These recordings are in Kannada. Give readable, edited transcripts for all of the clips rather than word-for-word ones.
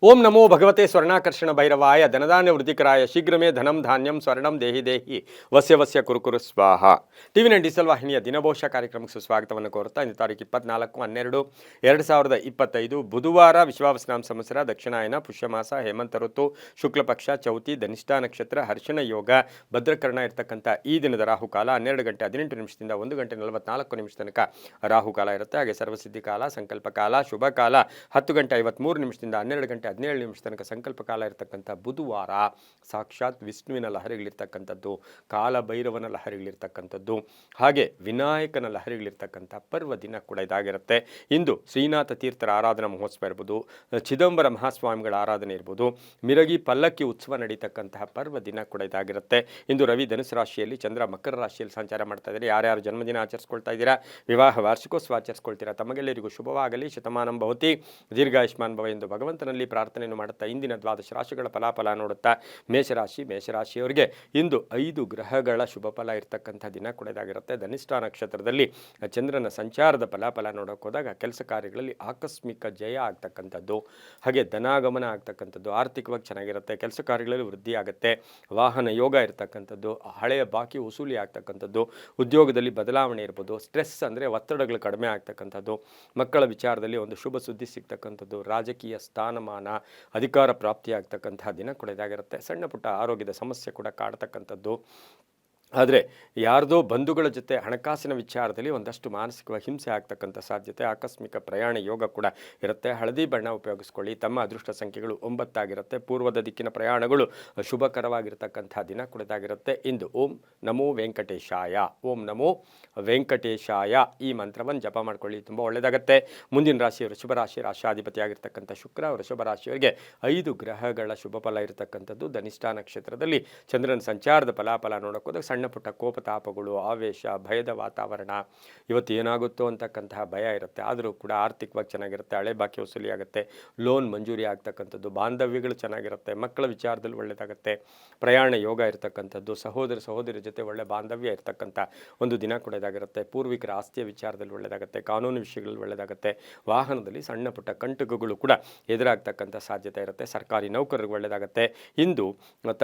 ಓಂ ನಮೋ ಭಗವತೆ ಸ್ವರ್ಣಾಕರ್ಷಣ ಭೈರವಾಯ ಧನಧಾನ್ಯ ವೃದ್ಧಿಕರಾಯ ಶೀಘ್ರಮೇ ಧನಂ ಧಾನ್ಯಂ ಸ್ವರ್ಣಂ ದೇಹಿ ದೇಹಿ ವಸ್ಯ ವಸ್ಯ ಕುರುಕುರು ಸ್ವಾಹ. ಟಿವಿ9 ಡಿಜಿಟಲ್ ವಾಹಿನಿಯ ದಿನಭೋಷ ಕಾರ್ಯಕ್ರಮಕ್ಕೆ ಸುಸ್ವಾಗತವನ್ನು ಕೋರುತ್ತಾ ಇಂದು ತಾರೀಕು 24/12/2025 ಬುಧವಾರ ವಿಶ್ವಾವಸನಾಮ ಸಂವತ್ಸರ ದಕ್ಷಿಣಾಯನ ಪುಷ್ಯಮಾಸ ಹೇಮಂತ ಋತು ಶುಕ್ಲ ಪಕ್ಷ ಚೌತಿ ಧನಿಷ್ಠಾ ನಕ್ಷತ್ರ ಹರ್ಷಣ ಯೋಗ ಭದ್ರಕರ್ಣ ಇರತಕ್ಕಂಥ ಈ ದಿನದ ರಾಹುಕಾಲ 12 ಗಂಟೆ 18 ನಿಮಿಷದಿಂದ 1 ಗಂಟೆ 44 ನಿಮಿಷ ತನಕ ರಾಹುಕಾಲ ಇರುತ್ತೆ. ಹಾಗೆ ಸರ್ವಸಿದ್ಧಿ ಕಾಲ, ಸಂಕಲ್ಪ ಕಾಲ, ಶುಭ ಕಾಲ 10 ಗಂಟೆ 53 ನಿಮಿಷದಿಂದ 12 ಗಂಟೆ 17 ನಿಮಿಷ ತನಕ ಸಂಕಲ್ಪ ಕಾಲ ಇರತಕ್ಕಂಥ ಬುಧವಾರ ಸಾಕ್ಷಾತ್ ವಿಷ್ಣುವಿನ ಲಹರಿಗಳಿರ್ತಕ್ಕಂಥದ್ದು, ಕಾಲಭೈರವನ ಲಹರಿಗಳಿರ್ತಕ್ಕಂಥದ್ದು, ಹಾಗೆ ವಿನಾಯಕನ ಲಹರಿಗಳಿರ್ತಕ್ಕಂಥ ಪರ್ವ ದಿನ ಕೂಡ ಇದಾಗಿರುತ್ತೆ. ಇಂದು ಶ್ರೀನಾಥ ತೀರ್ಥರ ಆರಾಧನಾ ಮಹೋತ್ಸವ ಇರ್ಬೋದು, ಚಿದಂಬರ ಮಹಾಸ್ವಾಮಿಗಳ ಆರಾಧನೆ ಇರ್ಬೋದು, ಮಿರಗಿ ಪಲ್ಲಕ್ಕಿ ಉತ್ಸವ ನಡೀತಕ್ಕಂತಹ ಪರ್ವ ದಿನ ಕೂಡ ಇದಾಗಿರುತ್ತೆ. ಇಂದು ರವಿ ಧನುಸು ರಾಶಿಯಲ್ಲಿ, ಚಂದ್ರ ಮಕರ ರಾಶಿಯಲ್ಲಿ ಸಂಚಾರ ಮಾಡ್ತಾ ಇದ್ದಾರೆ. ಯಾರ್ಯಾರು ಜನ್ಮದಿನ ಆಚರಿಸ್ಕೊಳ್ತಾ ಇದ್ದೀರಾ, ವಿವಾಹ ವಾರ್ಷಿಕೋತ್ಸವ ಆಚರಿಸ್ಕೊಳ್ತೀರಾ, ತಮಗೆಲ್ಲರಿಗೂ ಶುಭವಾಗಲಿ, ಶತಮಾನಂ ಭವತಿ, ದೀರ್ಘಾಯುಷ್ಮಾನ್ ಭವ ಎಂದು ಭಗವಂತನಲ್ಲಿ ಪ್ರಾರ್ಥನೆಯನ್ನು ಮಾಡುತ್ತಾ ಇಂದಿನ ದ್ವಾದಶ ರಾಶಿಗಳ ಫಲಾಫಲ ನೋಡುತ್ತಾ ಮೇಷರಾಶಿಯವರಿಗೆ ಇಂದು 5 ಗ್ರಹಗಳ ಶುಭ ಫಲ ಇರತಕ್ಕಂಥ ದಿನ ಕೂಡ ಇದಾಗಿರುತ್ತೆ. ಧನಿಷ್ಠಾ ನಕ್ಷತ್ರದಲ್ಲಿ ಚಂದ್ರನ ಸಂಚಾರದ ಫಲಾಫಲ ನೋಡೋಕೆ ಹೋದಾಗ ಕೆಲಸ ಕಾರ್ಯಗಳಲ್ಲಿ ಆಕಸ್ಮಿಕ ಜಯ ಆಗ್ತಕ್ಕಂಥದ್ದು, ಹಾಗೆ ಧನಾಗಮನ ಆಗ್ತಕ್ಕಂಥದ್ದು, ಆರ್ಥಿಕವಾಗಿ ಚೆನ್ನಾಗಿರುತ್ತೆ, ಕೆಲಸ ಕಾರ್ಯಗಳಲ್ಲಿ ವೃದ್ಧಿ ಆಗುತ್ತೆ, ವಾಹನ ಯೋಗ ಇರತಕ್ಕಂಥದ್ದು, ಹಳೆಯ ಬಾಕಿ ವಸೂಲಿ ಆಗ್ತಕ್ಕಂಥದ್ದು, ಉದ್ಯೋಗದಲ್ಲಿ ಬದಲಾವಣೆ ಇರ್ಬೋದು, ಸ್ಟ್ರೆಸ್ ಅಂದರೆ ಒತ್ತಡಗಳು ಕಡಿಮೆ ಆಗ್ತಕ್ಕಂಥದ್ದು, ಮಕ್ಕಳ ವಿಚಾರದಲ್ಲಿ ಒಂದು ಶುಭ ಸುದ್ದಿ ಸಿಗ್ತಕ್ಕಂಥದ್ದು, ರಾಜಕೀಯ ಸ್ಥಾನಮಾನ ಅಧಿಕಾರ ಪ್ರಾಪ್ತಿಯಾಗ್ತಕ್ಕಂತಹ ದಿನ ಕೂಡ ಇದಾಗಿರುತ್ತೆ. ಸಣ್ಣ ಪುಟ್ಟ ಆರೋಗ್ಯದ ಸಮಸ್ಯೆ ಕೂಡ ಕಾಡ್ತಕ್ಕಂಥದ್ದು, ಆದರೆ ಯಾರ್ದೋ ಬಂಧುಗಳ ಜೊತೆ ಹಣಕಾಸಿನ ವಿಚಾರದಲ್ಲಿ ಒಂದಷ್ಟು ಮಾನಸಿಕ ಹಿಂಸೆ ಆಗ್ತಕ್ಕಂಥ ಸಾಧ್ಯತೆ, ಆಕಸ್ಮಿಕ ಪ್ರಯಾಣ ಯೋಗ ಕೂಡ ಇರುತ್ತೆ. ಹಳದಿ ಬಣ್ಣ ಉಪಯೋಗಿಸ್ಕೊಳ್ಳಿ. ತಮ್ಮ ಅದೃಷ್ಟ ಸಂಖ್ಯೆಗಳು 9 ಆಗಿರುತ್ತೆ. ಪೂರ್ವದ ದಿಕ್ಕಿನ ಪ್ರಯಾಣಗಳು ಶುಭಕರವಾಗಿರ್ತಕ್ಕಂಥ ದಿನ ಕೂಡ ಇದಾಗಿರುತ್ತೆ. ಇಂದು ಓಂ ನಮೋ ವೆಂಕಟೇಶಾಯ, ಓಂ ನಮೋ ವೆಂಕಟೇಶಾಯ ಈ ಮಂತ್ರವನ್ನು ಜಪ ಮಾಡ್ಕೊಳ್ಳಿ, ತುಂಬ ಒಳ್ಳೆಯದಾಗುತ್ತೆ. ಮುಂದಿನ ರಾಶಿ ವೃಷಭ ರಾಶಿ, ರಾಶಾಧಿಪತಿಯಾಗಿರ್ತಕ್ಕಂಥ ಶುಕ್ರ. ವೃಷಭ ರಾಶಿಯವರಿಗೆ 5 ಗ್ರಹಗಳ ಶುಭ ಫಲ ಇರತಕ್ಕಂಥದ್ದು. ಧನಿಷ್ಠಾ ನಕ್ಷತ್ರದಲ್ಲಿ ಚಂದ್ರನ ಸಂಚಾರದ ಫಲಾಫಲ ನೋಡೋಕೆ ಸಣ್ಣ ಪುಟ್ಟ ಕೋಪತಾಪಗಳು, ಆವೇಶ, ಭಯದ ವಾತಾವರಣ, ಇವತ್ತು ಏನಾಗುತ್ತೋ ಅಂತಕ್ಕಂತಹ ಭಯ ಇರುತ್ತೆ. ಆದರೂ ಕೂಡ ಆರ್ಥಿಕವಾಗಿ ಚೆನ್ನಾಗಿರುತ್ತೆ, ಹಳೆ ಬಾಕಿ ವಸೂಲಿ ಆಗುತ್ತೆ, ಲೋನ್ ಮಂಜೂರಿ ಆಗ್ತಕ್ಕಂಥದ್ದು, ಬಾಂಧವ್ಯಗಳು ಚೆನ್ನಾಗಿರುತ್ತೆ, ಮಕ್ಕಳ ವಿಚಾರದಲ್ಲಿ ಒಳ್ಳೆಯದಾಗುತ್ತೆ, ಪ್ರಯಾಣ ಯೋಗ ಇರತಕ್ಕಂಥದ್ದು, ಸಹೋದರಿ ಜೊತೆ ಒಳ್ಳೆ ಬಾಂಧವ್ಯ ಇರತಕ್ಕಂಥ ಒಂದು ದಿನ ಕೂಡ ಇದಾಗಿರುತ್ತೆ. ಪೂರ್ವಿಕರ ಆಸ್ತಿಯ ವಿಚಾರದಲ್ಲಿ ಒಳ್ಳೆಯದಾಗುತ್ತೆ, ಕಾನೂನು ವಿಷಯಗಳಲ್ಲಿ ಒಳ್ಳೆಯದಾಗುತ್ತೆ, ವಾಹನದಲ್ಲಿ ಸಣ್ಣ ಪುಟ್ಟ ಕಂಟಕಗಳು ಕೂಡ ಎದುರಾಗ್ತಕ್ಕಂಥ ಸಾಧ್ಯತೆ ಇರುತ್ತೆ. ಸರ್ಕಾರಿ ನೌಕರರಿಗೆ ಒಳ್ಳೆಯದಾಗುತ್ತೆ. ಇಂದು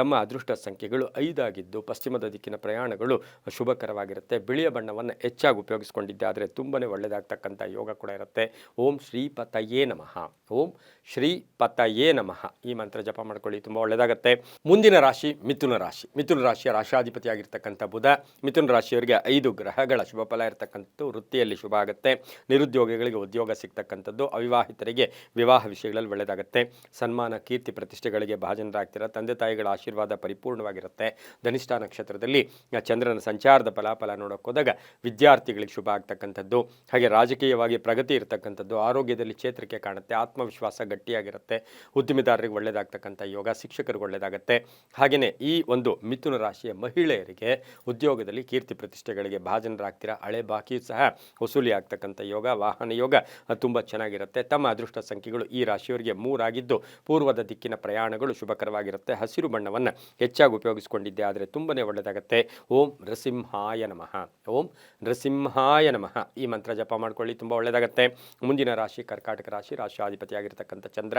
ತಮ್ಮ ಅದೃಷ್ಟ ಸಂಖ್ಯೆಗಳು 5 ಆಗಿದ್ದು ಪಶ್ಚಿಮದ ದಿಕ್ಕಿನ ಪ್ರಯಾಣಗಳು ಶುಭಕರವಾಗಿರುತ್ತೆ. ಬಿಳಿಯ ಬಣ್ಣವನ್ನು ಹೆಚ್ಚಾಗಿ ಉಪಯೋಗಿಸಿಕೊಂಡಿದ್ದೆ ಆದರೆ ತುಂಬಾ ಒಳ್ಳೆಯದಾಗ್ತಕ್ಕಂಥ ಯೋಗ ಕೂಡ ಇರುತ್ತೆ. ಓಂ ಶ್ರೀ ಪತಯೇ ನಮಃ, ಓಂ ಶ್ರೀ ಪತಯೇ ನಮಃ ಈ ಮಂತ್ರ ಜಪ ಮಾಡ್ಕೊಳ್ಳಿ, ತುಂಬ ಒಳ್ಳೆಯದಾಗುತ್ತೆ. ಮುಂದಿನ ರಾಶಿ ಮಿಥುನ ರಾಶಿ. ಮಿಥುನ ರಾಶಿಯ ರಾಶಾಧಿಪತಿಯಾಗಿರ್ತಕ್ಕಂಥ ಬುಧ. ಮಿಥುನ ರಾಶಿಯವರಿಗೆ 5 ಗ್ರಹಗಳ ಶುಭ ಫಲ ಇರತಕ್ಕಂಥದ್ದು. ವೃತ್ತಿಯಲ್ಲಿ ಶುಭ ಆಗುತ್ತೆ, ನಿರುದ್ಯೋಗಿಗಳಿಗೆ ಉದ್ಯೋಗ ಸಿಗ್ತಕ್ಕಂಥದ್ದು, ಅವಿವಾಹಿತರಿಗೆ ವಿವಾಹ ವಿಷಯಗಳಲ್ಲಿ ಒಳ್ಳೆಯದಾಗುತ್ತೆ, ಸನ್ಮಾನ ಕೀರ್ತಿ ಪ್ರತಿಷ್ಠೆಗಳಿಗೆ ಭಾಜನರಾಗ್ತೀರ, ತಂದೆ ತಾಯಿಗಳ ಆಶೀರ್ವಾದ ಪರಿಪೂರ್ಣವಾಗಿರುತ್ತೆ. ಧನಿಷ್ಠಾ ನಕ್ಷತ್ರದಲ್ಲಿ ಚಂದ್ರನ ಸಂಚಾರದ ಫಲಾಫಲ ನೋಡೋಕೆ ಹೋದಾಗ ವಿದ್ಯಾರ್ಥಿಗಳಿಗೆ ಶುಭ ಆಗ್ತಕ್ಕಂಥದ್ದು, ಹಾಗೆ ರಾಜಕೀಯವಾಗಿ ಪ್ರಗತಿ ಇರತಕ್ಕಂಥದ್ದು, ಆರೋಗ್ಯದಲ್ಲಿ ಚೇತರಿಕೆ ಕಾಣುತ್ತೆ, ಆತ್ಮವಿಶ್ವಾಸ ಗಟ್ಟಿಯಾಗಿರುತ್ತೆ, ಉದ್ಯಮಿದಾರರಿಗೆ ಒಳ್ಳೆಯದಾಗ್ತಕ್ಕಂಥ ಯೋಗ, ಶಿಕ್ಷಕರಿಗೆ ಒಳ್ಳೆಯದಾಗುತ್ತೆ. ಹಾಗೆಯೇ ಈ ಒಂದು ಮಿಥುನ ರಾಶಿಯ ಮಹಿಳೆಯರಿಗೆ ಉದ್ಯೋಗದಲ್ಲಿ ಕೀರ್ತಿ ಪ್ರತಿಷ್ಠೆಗಳಿಗೆ ಭಾಜನರಾಗ್ತೀರಾ, ಹಳೆ ಬಾಕಿ ಸಹ ವಸೂಲಿ ಆಗ್ತಕ್ಕಂಥ ಯೋಗ, ವಾಹನ ಯೋಗ ತುಂಬ ಚೆನ್ನಾಗಿರುತ್ತೆ. ತಮ್ಮ ಅದೃಷ್ಟ ಸಂಖ್ಯೆಗಳು ಈ ರಾಶಿಯವರಿಗೆ 3 ಆಗಿದ್ದು ಪೂರ್ವದ ದಿಕ್ಕಿನ ಪ್ರಯಾಣಗಳು ಶುಭಕರವಾಗಿರುತ್ತೆ. ಹಸಿರು ಬಣ್ಣವನ್ನು ಹೆಚ್ಚಾಗಿ ಉಪಯೋಗಿಸಿಕೊಂಡಿದ್ದೆ ಆದರೆ ತುಂಬನೇ ಒಳ್ಳೆಯದಾಗುತ್ತೆ. ಓಂ ನೃಸಿಂಹಾಯ ನಮಃ, ಓಂ ನೃಸಿಂಹಾಯ ನಮಃ ಈ ಮಂತ್ರ ಜಪ ಮಾಡ್ಕೊಳ್ಳಿ, ತುಂಬ ಒಳ್ಳೆಯದಾಗುತ್ತೆ. ಮುಂದಿನ ರಾಶಿ ಕರ್ಕಾಟಕ ರಾಶಿ. ರಾಶಾಧಿಪತಿಯಾಗಿರ್ತಕ್ಕಂಥ ಚಂದ್ರ.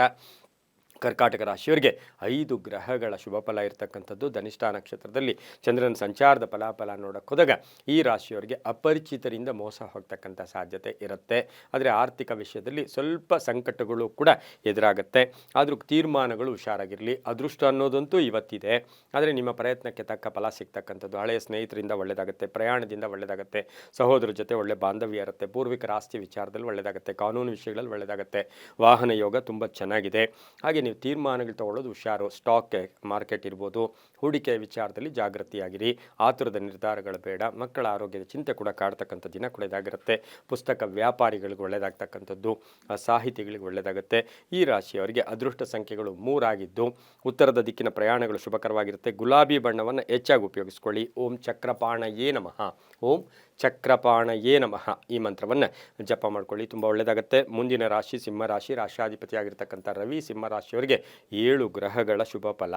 ಕರ್ಕಾಟಕ ರಾಶಿಯವರಿಗೆ 5 ಗ್ರಹಗಳ ಶುಭ ಫಲ ಇರತಕ್ಕಂಥದ್ದು. ಧನಿಷ್ಠಾ ನಕ್ಷತ್ರದಲ್ಲಿ ಚಂದ್ರನ ಸಂಚಾರದ ಫಲಾಫಲ ನೋಡಕ್ಕೆ ಹೋದಾಗ ಈ ರಾಶಿಯವರಿಗೆ ಅಪರಿಚಿತರಿಂದ ಮೋಸ ಹೋಗ್ತಕ್ಕಂಥ ಸಾಧ್ಯತೆ ಇರುತ್ತೆ. ಆದರೆ ಆರ್ಥಿಕ ವಿಷಯದಲ್ಲಿ ಸ್ವಲ್ಪ ಸಂಕಟಗಳು ಕೂಡ ಎದುರಾಗುತ್ತೆ. ಆದರೂ ತೀರ್ಮಾನಗಳು ಹುಷಾರಾಗಿರಲಿ. ಅದೃಷ್ಟ ಅನ್ನೋದಂತೂ ಇವತ್ತಿದೆ, ಆದರೆ ನಿಮ್ಮ ಪ್ರಯತ್ನಕ್ಕೆ ತಕ್ಕ ಫಲ ಸಿಗ್ತಕ್ಕಂಥದ್ದು. ಹಳೆಯ ಸ್ನೇಹಿತರಿಂದ ಒಳ್ಳೆಯದಾಗುತ್ತೆ, ಪ್ರಯಾಣದಿಂದ ಒಳ್ಳೆಯದಾಗುತ್ತೆ, ಸಹೋದರ ಜೊತೆ ಒಳ್ಳೆ ಬಾಂಧವ್ಯ ಇರುತ್ತೆ, ಪೂರ್ವಿಕರ ಆಸ್ತಿ ವಿಚಾರದಲ್ಲಿ ಒಳ್ಳೆಯದಾಗುತ್ತೆ, ಕಾನೂನು ವಿಷಯಗಳಲ್ಲಿ ಒಳ್ಳೆಯದಾಗುತ್ತೆ, ವಾಹನ ಯೋಗ ತುಂಬ ಚೆನ್ನಾಗಿದೆ. ಹಾಗೆ ನೀವು ತೀರ್ಮಾನಗಳು ತಗೊಳ್ಳೋದು ಹುಷಾರು. ಸ್ಟಾಕ್ ಮಾರ್ಕೆಟ್ ಇರ್ಬೋದು, ಹೂಡಿಕೆ ವಿಚಾರದಲ್ಲಿ ಜಾಗೃತಿಯಾಗಿರಿ, ಆತುರದ ನಿರ್ಧಾರಗಳು ಬೇಡ. ಮಕ್ಕಳ ಆರೋಗ್ಯದ ಚಿಂತೆ ಕೂಡ ಕಾಡ್ತಕ್ಕಂಥ ದಿನ ಕೂಡ ಇದಾಗಿರುತ್ತೆ. ಪುಸ್ತಕ ವ್ಯಾಪಾರಿಗಳಿಗೆ ಒಳ್ಳೆಯದಾಗ್ತಕ್ಕಂಥದ್ದು, ಸಾಹಿತಿಗಳಿಗೆ ಒಳ್ಳೆಯದಾಗುತ್ತೆ. ಈ ರಾಶಿಯವರಿಗೆ ಅದೃಷ್ಟ ಸಂಖ್ಯೆಗಳು 3 ಆಗಿದ್ದು ಉತ್ತರದ ದಿಕ್ಕಿನ ಪ್ರಯಾಣಗಳು ಶುಭಕರವಾಗಿರುತ್ತೆ. ಗುಲಾಬಿ ಬಣ್ಣವನ್ನು ಹೆಚ್ಚಾಗಿ ಉಪಯೋಗಿಸ್ಕೊಳ್ಳಿ. ಓಂ ಚಕ್ರಪಾಣಯೇ ನಮಃ, ಓಂ ಚಕ್ರಪಾಣಯೇ ನಮಃ ಈ ಮಂತ್ರವನ್ನು ಜಪ ಮಾಡ್ಕೊಳ್ಳಿ, ತುಂಬ ಒಳ್ಳೆಯದಾಗುತ್ತೆ. ಮುಂದಿನ ರಾಶಿ ಸಿಂಹರಾಶಿ. ರಾಶಾಧಿಪತಿಯಾಗಿರ್ತಕ್ಕಂಥ ರವಿ. ಸಿಂಹರಾಶಿಯವರಿಗೆ 7 ಗ್ರಹಗಳ ಶುಭ ಫಲ.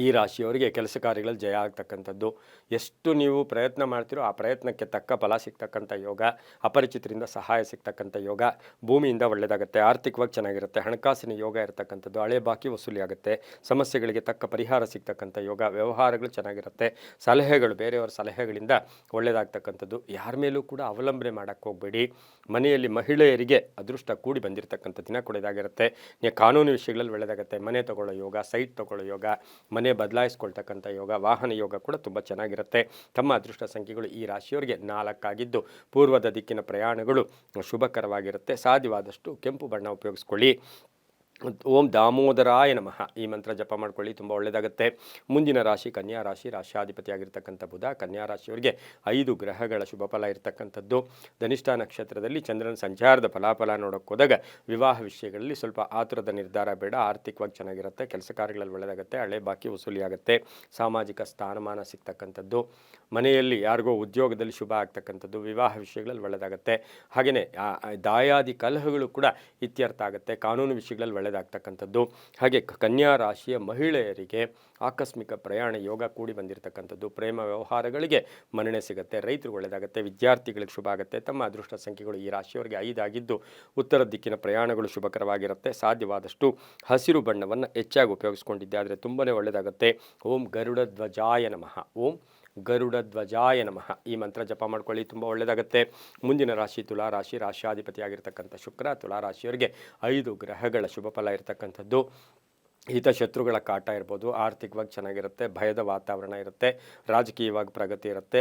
ಈ ರಾಶಿಯವರಿಗೆ ಕೆಲಸ ಕಾರ್ಯಗಳಲ್ಲಿ ಜಯ ಆಗ್ತಕ್ಕಂಥದ್ದು. ಎಷ್ಟು ನೀವು ಪ್ರಯತ್ನ ಮಾಡ್ತೀರೋ ಆ ಪ್ರಯತ್ನಕ್ಕೆ ತಕ್ಕ ಫಲ ಸಿಗ್ತಕ್ಕಂಥ ಯೋಗ, ಅಪರಿಚಿತರಿಂದ ಸಹಾಯ ಸಿಗ್ತಕ್ಕಂಥ ಯೋಗ, ಭೂಮಿಯಿಂದ ಒಳ್ಳೆಯದಾಗುತ್ತೆ, ಆರ್ಥಿಕವಾಗಿ ಚೆನ್ನಾಗಿರುತ್ತೆ, ಹಣಕಾಸಿನ ಯೋಗ ಇರತಕ್ಕಂಥದ್ದು, ಹಳೆ ಬಾಕಿ ವಸೂಲಿ ಆಗುತ್ತೆ, ಸಮಸ್ಯೆಗಳಿಗೆ ತಕ್ಕ ಪರಿಹಾರ ಸಿಗ್ತಕ್ಕಂಥ ಯೋಗ, ವ್ಯವಹಾರಗಳು ಚೆನ್ನಾಗಿರುತ್ತೆ, ಸಲಹೆಗಳು ಬೇರೆಯವರ ಸಲಹೆಗಳಿಂದ ಒಳ್ಳೆಯದಾಗ್ತಕ್ಕಂಥದ್ದು. ಯಾರ ಮೇಲೂ ಕೂಡ ಅವಲಂಬನೆ ಮಾಡೋಕ್ಕೆ ಹೋಗಬೇಡಿ. ಮನೆಯಲ್ಲಿ ಮಹಿಳೆಯರಿಗೆ ಅದೃಷ್ಟ ಕೂಡಿ ಬಂದಿರತಕ್ಕಂಥ ದಿನ ಕೂಡ ಇದಾಗಿರುತ್ತೆ. ಕಾನೂನು ವಿಷಯಗಳಲ್ಲಿ ಒಳ್ಳೆಯದಾಗುತ್ತೆ, ಮನೆ ತಗೊಳ್ಳೋ ಯೋಗ, ಸೈಟ್ ತಗೊಳ್ಳೋ ಯೋಗ, ಮನೆ ಬದಲಾಯಿಸ್ಕೊಳ್ತಕ್ಕಂಥ ಯೋಗ, ವಾಹನ ಯೋಗ ಕೂಡ ತುಂಬ ಚೆನ್ನಾಗಿರುತ್ತೆ. ತಮ್ಮ ಅದೃಷ್ಟ ಸಂಖ್ಯೆಗಳು ಈ ರಾಶಿಯವರಿಗೆ 4 ಆಗಿದ್ದು ಪೂರ್ವದ ದಿಕ್ಕಿನ ಪ್ರಯಾಣಗಳು ಶುಭಕರವಾಗಿರುತ್ತೆ. ಸಾಧ್ಯವಾದಷ್ಟು ಕೆಂಪು ಬಣ್ಣ ಉಪಯೋಗಿಸ್ಕೊಳ್ಳಿ. ಓಂ ದಾಮೋದರಾಯ ನಮಃ ಈ ಮಂತ್ರ ಜಪ ಮಾಡ್ಕೊಳ್ಳಿ, ತುಂಬ ಒಳ್ಳೆಯದಾಗುತ್ತೆ. ಮುಂದಿನ ರಾಶಿ ಕನ್ಯಾ ರಾಶಿ, ರಾಶ್ಯಾಧಿಪತಿಯಾಗಿರ್ತಕ್ಕಂಥ ಬುಧ. ಕನ್ಯಾ ರಾಶಿಯವರಿಗೆ 5 ಗ್ರಹಗಳ ಶುಭ ಫಲ ಇರತಕ್ಕಂಥದ್ದು. ಧನಿಷ್ಠ ನಕ್ಷತ್ರದಲ್ಲಿ ಚಂದ್ರನ ಸಂಚಾರದ ಫಲಾಫಲ ನೋಡೋಕೆ ಹೋದಾಗ ವಿವಾಹ ವಿಷಯಗಳಲ್ಲಿ ಸ್ವಲ್ಪ ಆತುರದ ನಿರ್ಧಾರ ಬೇಡ. ಆರ್ಥಿಕವಾಗಿ ಚೆನ್ನಾಗಿರುತ್ತೆ, ಕೆಲಸ ಕಾರ್ಯಗಳಲ್ಲಿ ಒಳ್ಳೆಯದಾಗುತ್ತೆ, ಹಳೆ ಬಾಕಿ ವಸೂಲಿ ಆಗುತ್ತೆ, ಸಾಮಾಜಿಕ ಸ್ಥಾನಮಾನ ಸಿಗ್ತಕ್ಕಂಥದ್ದು, ಮನೆಯಲ್ಲಿ ಯಾರಿಗೋ ಉದ್ಯೋಗದಲ್ಲಿ ಶುಭ ಆಗ್ತಕ್ಕಂಥದ್ದು, ವಿವಾಹ ವಿಷಯಗಳಲ್ಲಿ ಒಳ್ಳೆಯದಾಗುತ್ತೆ. ಹಾಗೆಯೇ ದಾಯಾದಿ ಕಲಹಗಳು ಕೂಡ ಇತ್ಯರ್ಥ ಆಗುತ್ತೆ, ಕಾನೂನು ವಿಷಯಗಳಲ್ಲಿ ಒಳ್ಳೆಯದಾಗ್ತಕ್ಕಂಥದ್ದು. ಹಾಗೆ ಕನ್ಯಾ ರಾಶಿಯ ಮಹಿಳೆಯರಿಗೆ ಆಕಸ್ಮಿಕ ಪ್ರಯಾಣ ಯೋಗ ಕೂಡಿ ಬಂದಿರತಕ್ಕಂಥದ್ದು. ಪ್ರೇಮ ವ್ಯವಹಾರಗಳಿಗೆ ಮನ್ನಣೆ ಸಿಗುತ್ತೆ, ರೈತರಿಗೆ ಒಳ್ಳೆಯದಾಗುತ್ತೆ, ವಿದ್ಯಾರ್ಥಿಗಳಿಗೆ ಶುಭ ಆಗುತ್ತೆ. ತಮ್ಮ ಅದೃಷ್ಟ ಸಂಖ್ಯೆಗಳು ಈ ರಾಶಿಯವರಿಗೆ 5 ಆಗಿದ್ದು ಉತ್ತರ ದಿಕ್ಕಿನ ಪ್ರಯಾಣಗಳು ಶುಭಕರವಾಗಿರುತ್ತೆ. ಸಾಧ್ಯವಾದಷ್ಟು ಹಸಿರು ಬಣ್ಣವನ್ನು ಹೆಚ್ಚಾಗಿ ಉಪಯೋಗಿಸ್ಕೊಂಡಿದ್ದೆ ಆದರೆ ತುಂಬಾ ಒಳ್ಳೆಯದಾಗುತ್ತೆ. ಓಂ ಗರುಡ ಧ್ವಜಾಯ ನಮಃ. ಓಂ ಗರುಡ ಧ್ವಜಾಯ ನಮಃ ಈ ಮಂತ್ರ ಜಪ ಮಾಡ್ಕೊಳ್ಳಿ, ತುಂಬ ಒಳ್ಳೆಯದಾಗುತ್ತೆ. ಮುಂದಿನ ರಾಶಿ ತುಲಾ ರಾಶಿ, ರಾಶ್ಯಾಧಿಪತಿಯಾಗಿರ್ತಕ್ಕಂಥ ಶುಕ್ರ. ತುಲಾ ರಾಶಿಯವರಿಗೆ 5 ಗ್ರಹಗಳ ಶುಭ ಫಲ ಇರತಕ್ಕಂಥದ್ದು. ಹಿತಶತ್ರುಗಳ ಕಾಟ ಇರ್ಬೋದು, ಆರ್ಥಿಕವಾಗಿ ಚೆನ್ನಾಗಿರುತ್ತೆ, ಭಯದ ವಾತಾವರಣ ಇರುತ್ತೆ, ರಾಜಕೀಯವಾಗಿ ಪ್ರಗತಿ ಇರುತ್ತೆ.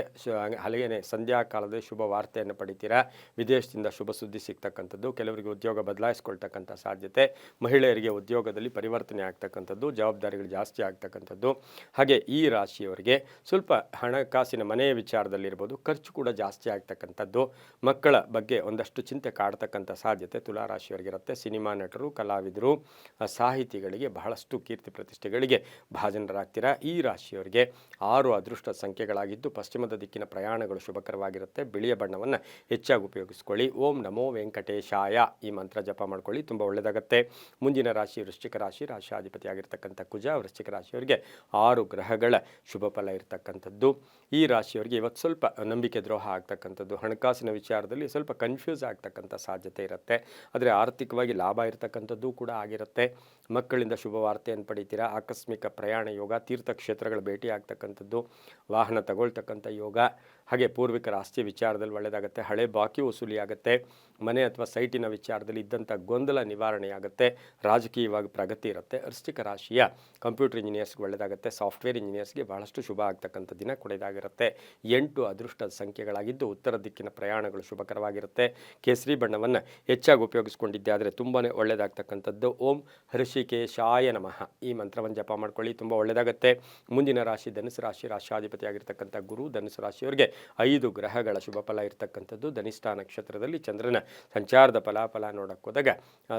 ಹಾಗೆಯೇ ಸಂಧ್ಯಾ ಕಾಲದಲ್ಲಿ ಶುಭ ವಾರ್ತೆಯನ್ನು ಪಡಿತೀರಾ, ವಿದೇಶದಿಂದ ಶುಭ ಸುದ್ದಿ ಸಿಗ್ತಕ್ಕಂಥದ್ದು, ಕೆಲವರಿಗೆ ಉದ್ಯೋಗ ಬದಲಾಯಿಸ್ಕೊಳ್ತಕ್ಕಂಥ ಸಾಧ್ಯತೆ, ಮಹಿಳೆಯರಿಗೆ ಉದ್ಯೋಗದಲ್ಲಿ ಪರಿವರ್ತನೆ ಆಗ್ತಕ್ಕಂಥದ್ದು, ಜವಾಬ್ದಾರಿಗಳು ಜಾಸ್ತಿ ಆಗ್ತಕ್ಕಂಥದ್ದು. ಹಾಗೆ ಈ ರಾಶಿಯವರಿಗೆ ಸ್ವಲ್ಪ ಹಣಕಾಸಿನ ಮನೆಯ ವಿಚಾರದಲ್ಲಿರ್ಬೋದು, ಖರ್ಚು ಕೂಡ ಜಾಸ್ತಿ ಆಗ್ತಕ್ಕಂಥದ್ದು, ಮಕ್ಕಳ ಬಗ್ಗೆ ಒಂದಷ್ಟು ಚಿಂತೆ ಕಾಡ್ತಕ್ಕಂಥ ಸಾಧ್ಯತೆ ತುಲಾ ರಾಶಿಯವರಿಗಿರುತ್ತೆ. ಸಿನಿಮಾ ನಟರು, ಕಲಾವಿದರು, ಸಾಹಿತಿಗಳಿಗೆ ಬಹಳಷ್ಟು ಕೀರ್ತಿ ಪ್ರತಿಷ್ಠೆಗಳಿಗೆ ಭಾಜನರಾಗ್ತೀರಾ. ಈ ರಾಶಿಯವರಿಗೆ 6 ಅದೃಷ್ಟ ಸಂಖ್ಯೆಗಳಾಗಿದ್ದು ಪಶ್ಚಿಮದ ದಿಕ್ಕಿನ ಪ್ರಯಾಣಗಳು ಶುಭಕರವಾಗಿರುತ್ತೆ. ಬಿಳಿಯ ಬಣ್ಣವನ್ನು ಹೆಚ್ಚಾಗಿ ಉಪಯೋಗಿಸ್ಕೊಳ್ಳಿ. ಓಂ ನಮೋ ವೆಂಕಟೇಶಾಯ ಈ ಮಂತ್ರ ಜಪ ಮಾಡ್ಕೊಳ್ಳಿ, ತುಂಬ ಒಳ್ಳೆಯದಾಗುತ್ತೆ. ಮುಂದಿನ ರಾಶಿ ವೃಶ್ಚಿಕ ರಾಶಿ, ರಾಶ್ಯಾಧಿಪತಿಯಾಗಿರ್ತಕ್ಕಂಥ ಕುಜ. ವೃಶ್ಚಿಕ ರಾಶಿಯವರಿಗೆ 6 ಗ್ರಹಗಳ ಶುಭ ಫಲ ಇರತಕ್ಕಂಥದ್ದು. ಈ ರಾಶಿಯವರಿಗೆ ಇವತ್ತು ಸ್ವಲ್ಪ ನಂಬಿಕೆ ದ್ರೋಹ ಆಗ್ತಕ್ಕಂಥದ್ದು, ಹಣಕಾಸಿನ ವಿಚಾರದಲ್ಲಿ ಸ್ವಲ್ಪ ಕನ್ಫ್ಯೂಸ್ ಆಗ್ತಕ್ಕಂಥ ಸಾಧ್ಯತೆ ಇರುತ್ತೆ. ಆದರೆ ಆರ್ಥಿಕವಾಗಿ ಲಾಭ ಇರತಕ್ಕಂಥದ್ದು ಕೂಡ ಆಗಿರುತ್ತೆ. ಮಕ್ಕಳಿಂದ ಶುಭ ವಾರ್ತೆಯನ್ನು ಪಡಿತೀರಾ. ಆಕಸ್ಮಿಕ ಪ್ರಯಾಣ ಯೋಗ, ತೀರ್ಥಕ್ಷೇತ್ರಗಳ ಭೇಟಿ ಆಗ್ತಕ್ಕಂಥದ್ದು, ವಾಹನ ತಗೊಳ್ತಕ್ಕಂಥ ಯೋಗ, ಹಾಗೆ ಪೂರ್ವಿಕರ ಆಸ್ತಿ ವಿಚಾರದಲ್ಲಿ ಒಳ್ಳೆಯದಾಗುತ್ತೆ, ಹಳೆ ಬಾಕಿ ವಸೂಲಿ ಆಗುತ್ತೆ, ಮನೆ ಅಥವಾ ಸೈಟಿನ ವಿಚಾರದಲ್ಲಿ ಇದ್ದಂಥ ಗೊಂದಲ ನಿವಾರಣೆಯಾಗುತ್ತೆ, ರಾಜಕೀಯವಾಗಿ ಪ್ರಗತಿ ಇರುತ್ತೆ. ವೃಶ್ಚಿಕ ರಾಶಿಯ ಕಂಪ್ಯೂಟರ್ ಇಂಜಿನಿಯರ್ಸ್ಗೆ ಒಳ್ಳೆಯದಾಗುತ್ತೆ, ಸಾಫ್ಟ್ವೇರ್ ಇಂಜಿನಿಯರ್ಸ್ಗೆ ಬಹಳಷ್ಟು ಶುಭ ಆಗ್ತಕ್ಕಂಥ ದಿನ ಕೂಡ ಇದಾಗಿರುತ್ತೆ. 8 ಅದೃಷ್ಟದ ಸಂಖ್ಯೆಗಳಾಗಿದ್ದು ಉತ್ತರ ದಿಕ್ಕಿನ ಪ್ರಯಾಣಗಳು ಶುಭಕರವಾಗಿರುತ್ತೆ. ಕೇಸರಿ ಬಣ್ಣವನ್ನು ಹೆಚ್ಚಾಗಿ ಉಪಯೋಗಿಸ್ಕೊಂಡಿದ್ದೆ ಆದರೆ ತುಂಬಾ ಒಳ್ಳೆಯದಾಗ್ತಕ್ಕಂಥದ್ದು. ಓಂ ಹೃಷಿಕೇಶಾಯ ನಮಃ ಈ ಮಂತ್ರವನ್ನು ಜಪ ಮಾಡ್ಕೊಳ್ಳಿ, ತುಂಬ ಒಳ್ಳೆಯದಾಗುತ್ತೆ. ಮುಂದಿನ ರಾಶಿ ಧನುಸು ರಾಶಿ, ರಾಶ್ಯಾಧಿಪತಿಯಾಗಿರ್ತಕ್ಕಂಥ ಗುರು. ಧನುಸು ರಾಶಿಯವರಿಗೆ 5 ಗ್ರಹಗಳ ಶುಭ ಫಲ ಇರತಕ್ಕಂಥದ್ದು. ಧನಿಷ್ಠ ನಕ್ಷತ್ರದಲ್ಲಿ ಚಂದ್ರನ ಸಂಚಾರದ ಫಲಾಫಲ ನೋಡಕ್ಕೆ ಹೋದಾಗ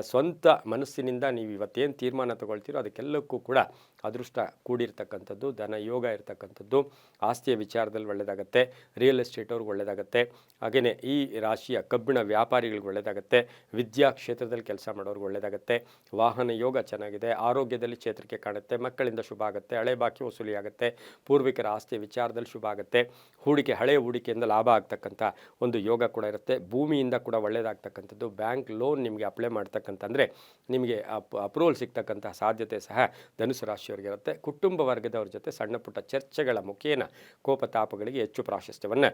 ಸ್ವಂತ ಮನಸ್ಸಿನಿಂದ ನೀವು ಇವತ್ತೇನು ತೀರ್ಮಾನ ತಗೊಳ್ತೀರೋ ಅದಕ್ಕೆಲ್ಲಕ್ಕೂ ಕೂಡ ಅದೃಷ್ಟ ಕೂಡಿರ್ತಕ್ಕಂಥದ್ದು, ಧನ ಯೋಗ ಇರತಕ್ಕಂಥದ್ದು, ಆಸ್ತಿಯ ವಿಚಾರದಲ್ಲಿ ಒಳ್ಳೆಯದಾಗುತ್ತೆ, ರಿಯಲ್ ಎಸ್ಟೇಟ್ ಅವ್ರಿಗೆ ಒಳ್ಳೆಯದಾಗುತ್ತೆ. ಹಾಗೆಯೇ ಈ ರಾಶಿಯ ಕಬ್ಬಿಣ ವ್ಯಾಪಾರಿಗಳಿಗೆ ಒಳ್ಳೆಯದಾಗುತ್ತೆ, ವಿದ್ಯಾ ಕ್ಷೇತ್ರದಲ್ಲಿ ಕೆಲಸ ಮಾಡೋರಿಗೆ ಒಳ್ಳೆಯದಾಗುತ್ತೆ, ವಾಹನ ಯೋಗ ಚೆನ್ನಾಗಿದೆ, ಆರೋಗ್ಯದಲ್ಲಿ ಚೇತರಿಕೆ ಕಾಣುತ್ತೆ, ಮಕ್ಕಳಿಂದ ಶುಭ ಆಗುತ್ತೆ, ಹಳೆ ಬಾಕಿ ವಸೂಲಿ ಆಗುತ್ತೆ, ಪೂರ್ವಿಕರ ಆಸ್ತಿಯ ವಿಚಾರದಲ್ಲಿ ಶುಭ ಆಗುತ್ತೆ, ಹಳೆಯ ಹೂಡಿಕೆಯಿಂದ ಲಾಭ ಆಗ್ತಕ್ಕಂಥ ಒಂದು ಯೋಗ ಕೂಡ ಇರುತ್ತೆ, ಭೂಮಿಯಿಂದ ಕೂಡ ಒಳ್ಳೆಯದಾಗ್ತಕ್ಕಂಥದ್ದು, ಬ್ಯಾಂಕ್ ಲೋನ್ ನಿಮಗೆ ಅಪ್ಲೈ ಮಾಡ್ತಕ್ಕಂತಂದರೆ ನಿಮಗೆ ಅಪ್ರೂವಲ್ ಸಿಗ್ತಕ್ಕಂಥ ಸಾಧ್ಯತೆ ಸಹ ಧನುಸು ರಾಶಿಯವರಿಗಿರುತ್ತೆ. ಕುಟುಂಬ ವರ್ಗದವ್ರ ಜೊತೆ ಸಣ್ಣ ಪುಟ್ಟ ಚರ್ಚೆಗಳ ಮುಖೇನ ಕೋಪತಾಪಗಳಿಗೆ ಹೆಚ್ಚು ಪ್ರಾಶಸ್ತ್ಯವನ್ನು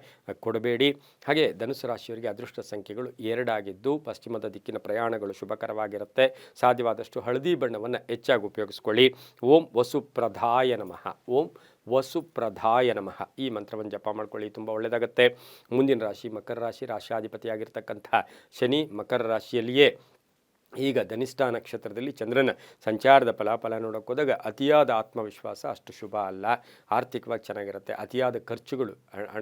ಕೊಡಬೇಡಿ. ಹಾಗೆ ಧನುಸು ರಾಶಿಯವರಿಗೆ ಅದೃಷ್ಟ ಸಂಖ್ಯೆಗಳು 2 ಆಗಿದ್ದು ಪಶ್ಚಿಮದ ದಿಕ್ಕಿನ ಪ್ರಯಾಣಗಳು ಶುಭಕರವಾಗಿರುತ್ತೆ. ಸಾಧ್ಯವಾದಷ್ಟು ಹಳದಿ ಬಣ್ಣವನ್ನು ಹೆಚ್ಚಾಗಿ ಉಪಯೋಗಿಸ್ಕೊಳ್ಳಿ. ಓಂ ವಸುಪ್ರಧಾಯ ನಮಃ. ಓಂ ವಸುಪ್ರಧಾಯ ನಮಃ ಈ ಮಂತ್ರವನ್ನು ಜಪ ಮಾಡ್ಕೊಳ್ಳಿ, ತುಂಬ ಒಳ್ಳೆಯದಾಗುತ್ತೆ. ಮುಂದಿನ ರಾಶಿ ಮಕರ ರಾಶಿ, ರಾಶ್ಯಾಧಿಪತಿಯಾಗಿರ್ತಕ್ಕಂಥ ಶನಿ. ಮಕರ ರಾಶಿಯಲ್ಲಿಯೇ ಈಗ ಧನಿಷ್ಠ ನಕ್ಷತ್ರದಲ್ಲಿ ಚಂದ್ರನ ಸಂಚಾರದ ಫಲಾಫಲ ನೋಡೋಕೆ ಹೋದಾಗ ಅತಿಯಾದ ಆತ್ಮವಿಶ್ವಾಸ ಅಷ್ಟು ಶುಭ ಅಲ್ಲ. ಆರ್ಥಿಕವಾಗಿ ಚೆನ್ನಾಗಿರುತ್ತೆ, ಅತಿಯಾದ ಖರ್ಚುಗಳು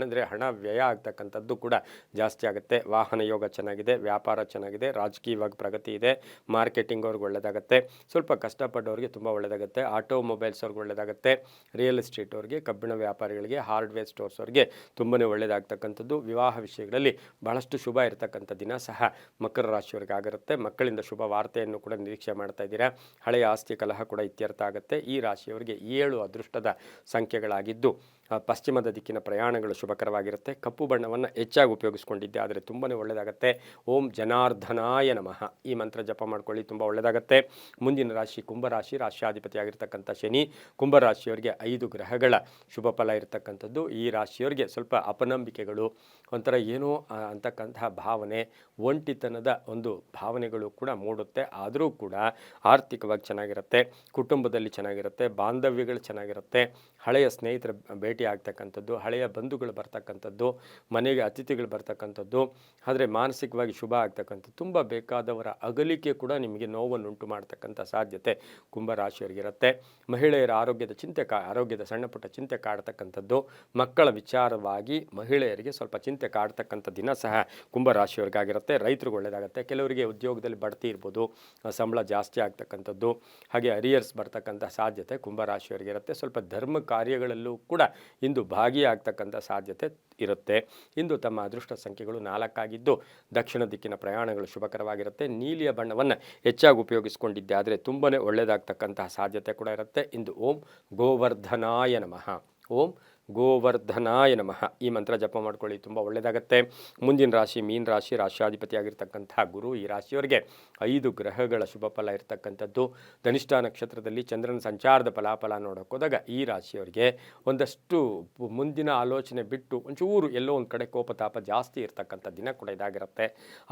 ಅಂದರೆ ಹಣ ವ್ಯಯ ಆಗ್ತಕ್ಕಂಥದ್ದು ಕೂಡ ಜಾಸ್ತಿ ಆಗುತ್ತೆ. ವಾಹನ ಯೋಗ ಚೆನ್ನಾಗಿದೆ, ವ್ಯಾಪಾರ ಚೆನ್ನಾಗಿದೆ, ರಾಜಕೀಯವಾಗಿ ಪ್ರಗತಿ ಇದೆ, ಮಾರ್ಕೆಟಿಂಗ್ ಅವ್ರಿಗೆ ಒಳ್ಳೆಯದಾಗುತ್ತೆ, ಸ್ವಲ್ಪ ಕಷ್ಟಪಟ್ಟವ್ರಿಗೆ ತುಂಬ ಒಳ್ಳೆಯದಾಗುತ್ತೆ, ಆಟೋಮೊಬೈಲ್ಸ್ ಅವ್ರಿಗೆ ಒಳ್ಳೆಯದಾಗುತ್ತೆ, ರಿಯಲ್ ಎಸ್ಟೇಟ್ ಅವ್ರಿಗೆ, ಕಬ್ಬಿಣ ವ್ಯಾಪಾರಿಗಳಿಗೆ, ಹಾರ್ಡ್ವೇರ್ ಸ್ಟೋರ್ಸ್ ಅವ್ರಿಗೆ ತುಂಬಾ ಒಳ್ಳೆಯದಾಗ್ತಕ್ಕಂಥದ್ದು. ವಿವಾಹ ವಿಷಯಗಳಲ್ಲಿ ಬಹಳಷ್ಟು ಶುಭ ಇರತಕ್ಕಂಥ ದಿನ ಸಹ ಮಕರ ರಾಶಿಯವರಿಗೆ ಆಗಿರುತ್ತೆ. ಮಕ್ಕಳಿಂದ ಶುಭ ಶುಭ ವಾರ್ತೆಯನ್ನು ಕೂಡ ನಿರೀಕ್ಷೆ ಮಾಡ್ತಾ ಇದ್ದೀರಾ. ಹಳೆಯ ಆಸ್ತಿ ಕಲಹ ಕೂಡ ಇತ್ಯರ್ಥ ಆಗುತ್ತೆ. ಈ ರಾಶಿಯವರಿಗೆ 7 ಅದೃಷ್ಟದ ಸಂಖ್ಯೆಗಳಾಗಿದ್ದು ಪಶ್ಚಿಮದ ದಿಕ್ಕಿನ ಪ್ರಯಾಣಗಳು ಶುಭಕರವಾಗಿರುತ್ತೆ. ಕಪ್ಪು ಬಣ್ಣವನ್ನು ಹೆಚ್ಚಾಗಿ ಉಪಯೋಗಿಸ್ಕೊಂಡಿದ್ದೆ ಆದರೆ ತುಂಬಾ ಒಳ್ಳೆಯದಾಗುತ್ತೆ. ಓಂ ಜನಾರ್ದನಾಯ ನಮಃ ಈ ಮಂತ್ರ ಜಪ ಮಾಡ್ಕೊಳ್ಳಿ, ತುಂಬ ಒಳ್ಳೆಯದಾಗುತ್ತೆ. ಮುಂದಿನ ರಾಶಿ ಕುಂಭರಾಶಿ, ರಾಶಿಯಾಧಿಪತಿಯಾಗಿರ್ತಕ್ಕಂಥ ಶನಿ. ಕುಂಭರಾಶಿಯವರಿಗೆ 5 ಗ್ರಹಗಳ ಶುಭ ಫಲ ಇರತಕ್ಕಂಥದ್ದು. ಈ ರಾಶಿಯವರಿಗೆ ಸ್ವಲ್ಪ ಅಪನಂಬಿಕೆಗಳು, ಒಂಥರ ಏನೋ ಅಂತಕ್ಕಂತಹ ಭಾವನೆ, ಒಂಟಿತನದ ಒಂದು ಭಾವನೆಗಳು ಕೂಡ ಮೂಡುತ್ತೆ. ಆದರೂ ಕೂಡ ಆರ್ಥಿಕವಾಗಿ ಚೆನ್ನಾಗಿರುತ್ತೆ, ಕುಟುಂಬದಲ್ಲಿ ಚೆನ್ನಾಗಿರುತ್ತೆ, ಬಾಂಧವ್ಯಗಳು ಚೆನ್ನಾಗಿರುತ್ತೆ, ಹಳೆಯ ಸ್ನೇಹಿತರ ಭೇಟಿ ಆಗ್ತಕ್ಕಂಥದ್ದು, ಹಳೆಯ ಬಂಧುಗಳು ಬರ್ತಕ್ಕಂಥದ್ದು, ಮನೆಗೆ ಅತಿಥಿಗಳು ಬರ್ತಕ್ಕಂಥದ್ದು, ಆದರೆ ಮಾನಸಿಕವಾಗಿ ಶುಭ ಆಗ್ತಕ್ಕಂಥದ್ದು, ತುಂಬ ಬೇಕಾದವರ ಅಗಲಿಕೆ ಕೂಡ ನಿಮಗೆ ನೋವನ್ನುಂಟು ಮಾಡ್ತಕ್ಕಂಥ ಸಾಧ್ಯತೆ ಕುಂಭರಾಶಿಯವರಿಗಿರುತ್ತೆ. ಮಹಿಳೆಯರ ಆರೋಗ್ಯದ ಸಣ್ಣ ಪುಟ್ಟ ಚಿಂತೆ ಕಾಡ್ತಕ್ಕಂಥದ್ದು, ಮಕ್ಕಳ ವಿಚಾರವಾಗಿ ಮಹಿಳೆಯರಿಗೆ ಸ್ವಲ್ಪ ಚಿಂತೆ ಕಾಡ್ತಕ್ಕಂಥ ದಿನ ಸಹ ಕುಂಭರಾಶಿಯವರಿಗಾಗಿರುತ್ತೆ. ರೈತರಿಗೆ ಒಳ್ಳೆಯದಾಗುತ್ತೆ. ಕೆಲವರಿಗೆ ಉದ್ಯೋಗದಲ್ಲಿ ಬಡ್ತಿ ಇರ್ಬೋದು, ಸಂಬಳ ಜಾಸ್ತಿ ಆಗ್ತಕ್ಕಂಥದ್ದು, ಹಾಗೆ ಅರಿಯರ್ಸ್ ಬರ್ತಕ್ಕಂಥ ಸಾಧ್ಯತೆ ಕುಂಭರಾಶಿಯವರಿಗಿರುತ್ತೆ. ಸ್ವಲ್ಪ ಧರ್ಮ ಕಾರ್ಯಗಳಲ್ಲೂ ಕೂಡ ಇಂದು ಭಾಗಿಯಾಗ್ತಕ್ಕಂಥ ಸಾಧ್ಯತೆ ಇರುತ್ತೆ. ಇಂದು ತಮ್ಮ ಅದೃಷ್ಟ ಸಂಖ್ಯೆಗಳು 4 ಆಗಿದ್ದು ದಕ್ಷಿಣ ದಿಕ್ಕಿನ ಪ್ರಯಾಣಗಳು ಶುಭಕರವಾಗಿರುತ್ತೆ. ನೀಲಿಯ ಬಣ್ಣವನ್ನು ಹೆಚ್ಚಾಗಿ ಉಪಯೋಗಿಸಿಕೊಂಡಿದ್ದೆ ಆದರೆ ತುಂಬಾ ಒಳ್ಳೆಯದಾಗ್ತಕ್ಕಂತಹ ಸಾಧ್ಯತೆ ಕೂಡ ಇರುತ್ತೆ. ಇಂದು ಓಂ ಗೋವರ್ಧನಾಯ ನಮಃ, ಓಂ ಗೋವರ್ಧನಾಯ ನಮಃ ಈ ಮಂತ್ರ ಜಪ ಮಾಡ್ಕೊಳ್ಳಿ, ತುಂಬ ಒಳ್ಳೆಯದಾಗುತ್ತೆ. ಮುಂದಿನ ರಾಶಿ ಮೀನ ರಾಶಿ, ರಾಶಿಯಾಧಿಪತಿಯಾಗಿರ್ತಕ್ಕಂಥ ಗುರು. ಈ ರಾಶಿಯವರಿಗೆ 5 ಗ್ರಹಗಳ ಶುಭ ಫಲ ಇರತಕ್ಕಂಥದ್ದು. ಧನಿಷ್ಠ ನಕ್ಷತ್ರದಲ್ಲಿ ಚಂದ್ರನ ಸಂಚಾರದ ಫಲಾಫಲ ನೋಡೋಕೆ ಹೋದಾಗ ಈ ರಾಶಿಯವರಿಗೆ ಒಂದಷ್ಟು ಮುಂದಿನ ಆಲೋಚನೆ ಬಿಟ್ಟು ಒಂಚೂರು ಎಲ್ಲೋ ಒಂದು ಕಡೆ ಕೋಪತಾಪ ಜಾಸ್ತಿ ಇರತಕ್ಕಂಥ ದಿನ ಕೂಡ ಇದಾಗಿರುತ್ತೆ.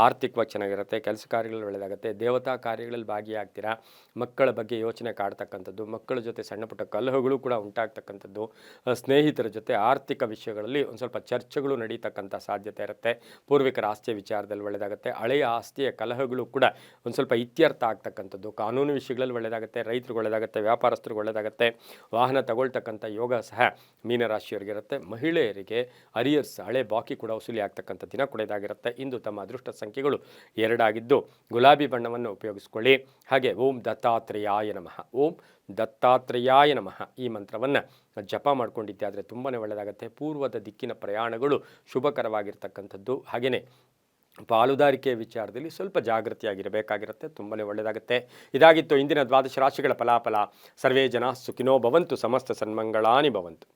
ಆರ್ಥಿಕವಾಗಿ ಚೆನ್ನಾಗಿರುತ್ತೆ, ಕೆಲಸ ಕಾರ್ಯಗಳಲ್ಲಿ ಒಳ್ಳೆಯದಾಗುತ್ತೆ, ದೇವತಾ ಕಾರ್ಯಗಳಲ್ಲಿ ಭಾಗಿಯಾಗ್ತೀರಾ, ಮಕ್ಕಳ ಬಗ್ಗೆ ಯೋಚನೆ ಕಾಡ್ತಕ್ಕಂಥದ್ದು, ಮಕ್ಕಳ ಜೊತೆ ಸಣ್ಣ ಪುಟ್ಟ ಕಲಹಗಳು ಕೂಡ ಉಂಟಾಗ್ತಕ್ಕಂಥದ್ದು, ಸ್ನೇಹಿತರ ಜೊತೆ ಆರ್ಥಿಕ ವಿಷಯಗಳಲ್ಲಿ ಒಂದು ಸ್ವಲ್ಪ ಚರ್ಚೆಗಳು ನಡೀತಕ್ಕಂಥ ಸಾಧ್ಯತೆ ಇರುತ್ತೆ. ಪೂರ್ವಿಕರ ಆಸ್ತಿಯ ವಿಚಾರದಲ್ಲಿ ಒಳ್ಳೆಯದಾಗುತ್ತೆ. ಹಳೆಯ ಆಸ್ತಿಯ ಕಲಹಗಳು ಕೂಡ ಒಂದು ಸ್ವಲ್ಪ ಇತ್ಯರ್ಥ ಆಗ್ತಕ್ಕಂಥದ್ದು, ಕಾನೂನು ವಿಷಯಗಳಲ್ಲಿ ಒಳ್ಳೆಯದಾಗುತ್ತೆ, ರೈತರಿಗೆ ಒಳ್ಳೆಯದಾಗುತ್ತೆ, ವ್ಯಾಪಾರಸ್ಥರಿಗೆ ಒಳ್ಳೆಯದಾಗುತ್ತೆ, ವಾಹನ ತಗೊಳ್ತಕ್ಕಂಥ ಯೋಗ ಸಹ ಮೀನರಾಶಿಯವರಿಗಿರುತ್ತೆ. ಮಹಿಳೆಯರಿಗೆ ಅರಿಯರ್ಸ್ ಹಳೆ ಬಾಕಿ ಕೂಡ ವಸೂಲಿ ಆಗ್ತಕ್ಕಂಥ ದಿನ ಕೂಡ ಇದಾಗಿರುತ್ತೆ. ಇಂದು ತಮ್ಮ ಅದೃಷ್ಟ ಸಂಖ್ಯೆಗಳು 2 ಆಗಿದ್ದು ಗುಲಾಬಿ ಬಣ್ಣವನ್ನು ಉಪಯೋಗಿಸ್ಕೊಳ್ಳಿ. ಹಾಗೆ ಓಂ ದತ್ತಾತ್ರೇಯಾಯ ನಮಃ, ಓಂ ದತ್ತಾತ್ರೇಯಾಯ ನಮಃ ಈ ಮಂತ್ರವನ್ನು ಜಪ ಮಾಡ್ಕೊಂಡಿದ್ದೆ ಆದರೆ ತುಂಬಾ ಒಳ್ಳೆಯದಾಗುತ್ತೆ. ಪೂರ್ವದ ದಿಕ್ಕಿನ ಪ್ರಯಾಣಗಳು ಶುಭಕರವಾಗಿರ್ತಕ್ಕಂಥದ್ದು. ಹಾಗೆಯೇ ಪಾಲುದಾರಿಕೆಯ ವಿಚಾರದಲ್ಲಿ ಸ್ವಲ್ಪ ಜಾಗೃತಿಯಾಗಿರಬೇಕಾಗಿರುತ್ತೆ, ತುಂಬಾ ಒಳ್ಳೆಯದಾಗುತ್ತೆ. ಇದಾಗಿತ್ತು ಇಂದಿನ 12 ರಾಶಿಗಳ ಫಲಾಫಲ. ಸರ್ವೇ ಜನ ಸುಖಿನೋ ಭವಂತು, ಸಮಸ್ತ ಸನ್ಮಂಗಳಾನಿ ಭವಂತು.